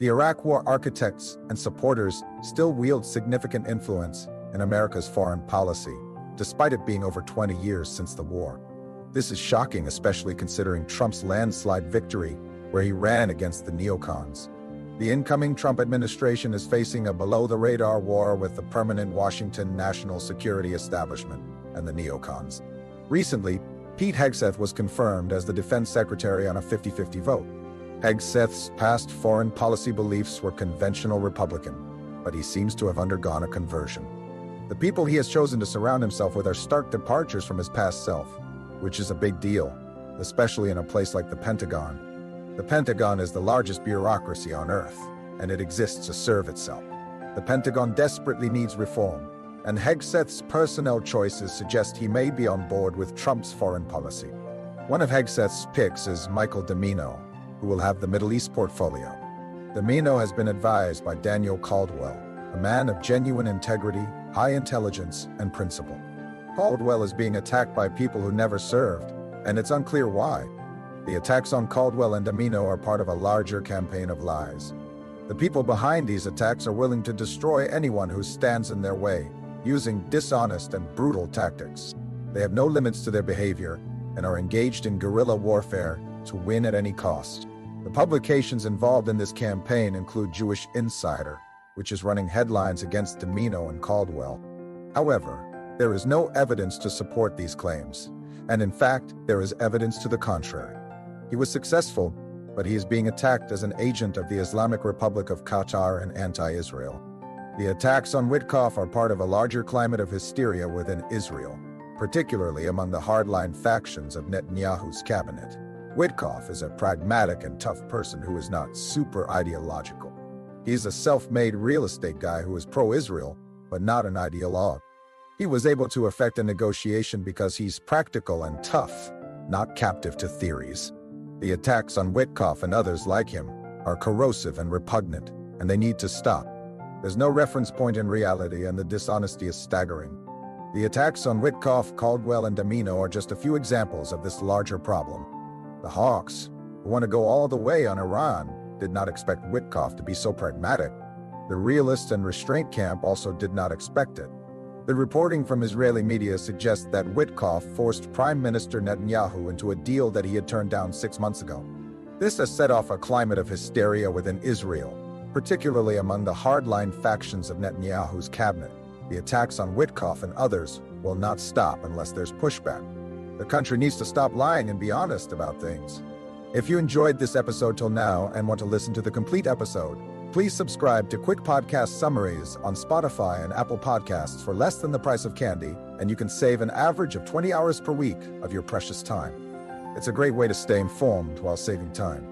The Iraq War architects and supporters still wield significant influence in America's foreign policy, despite it being over 20 years since the war. This is shocking, especially considering Trump's landslide victory, where he ran against the neocons. The incoming Trump administration is facing a below-the-radar war with the permanent Washington national security establishment and the neocons. Recently, Pete Hegseth was confirmed as the defense secretary on a 50-50 vote. Hegseth's past foreign policy beliefs were conventional Republican, but he seems to have undergone a conversion. The people he has chosen to surround himself with are stark departures from his past self, which is a big deal, especially in a place like the Pentagon. The Pentagon is the largest bureaucracy on Earth, and it exists to serve itself. The Pentagon desperately needs reform, and Hegseth's personnel choices suggest he may be on board with Trump's foreign policy. One of Hegseth's picks is Michael Domino, who will have the Middle East portfolio. Domino has been advised by Daniel Caldwell, a man of genuine integrity, high intelligence, and principle. Caldwell is being attacked by people who never served, and it's unclear why. The attacks on Caldwell and Domino are part of a larger campaign of lies. The people behind these attacks are willing to destroy anyone who stands in their way, using dishonest and brutal tactics. They have no limits to their behavior and are engaged in guerrilla warfare to win at any cost. The publications involved in this campaign include Jewish Insider, which is running headlines against Domino and Caldwell. However, there is no evidence to support these claims, and in fact, there is evidence to the contrary. He was successful, but he is being attacked as an agent of the Islamic Republic of Qatar and anti-Israel. The attacks on Witkoff are part of a larger climate of hysteria within Israel, particularly among the hardline factions of Netanyahu's cabinet. Witkoff is a pragmatic and tough person who is not super ideological. He's a self-made real estate guy who is pro-Israel, but not an ideologue. He was able to effect a negotiation because he's practical and tough, not captive to theories. The attacks on Witkoff and others like him are corrosive and repugnant, and they need to stop. There's no reference point in reality, and the dishonesty is staggering. The attacks on Witkoff, Caldwell, and Domino are just a few examples of this larger problem. The hawks, who want to go all the way on Iran, did not expect Witkoff to be so pragmatic. The realist and restraint camp also did not expect it. The reporting from Israeli media suggests that Witkoff forced Prime Minister Netanyahu into a deal that he had turned down 6 months ago. This has set off a climate of hysteria within Israel, particularly among the hardline factions of Netanyahu's cabinet. The attacks on Witkoff and others will not stop unless there's pushback. The country needs to stop lying and be honest about things. If you enjoyed this episode till now and want to listen to the complete episode, please subscribe to Quick Podcast Summaries on Spotify and Apple Podcasts for less than the price of candy, and you can save an average of 20 hours per week of your precious time. It's a great way to stay informed while saving time.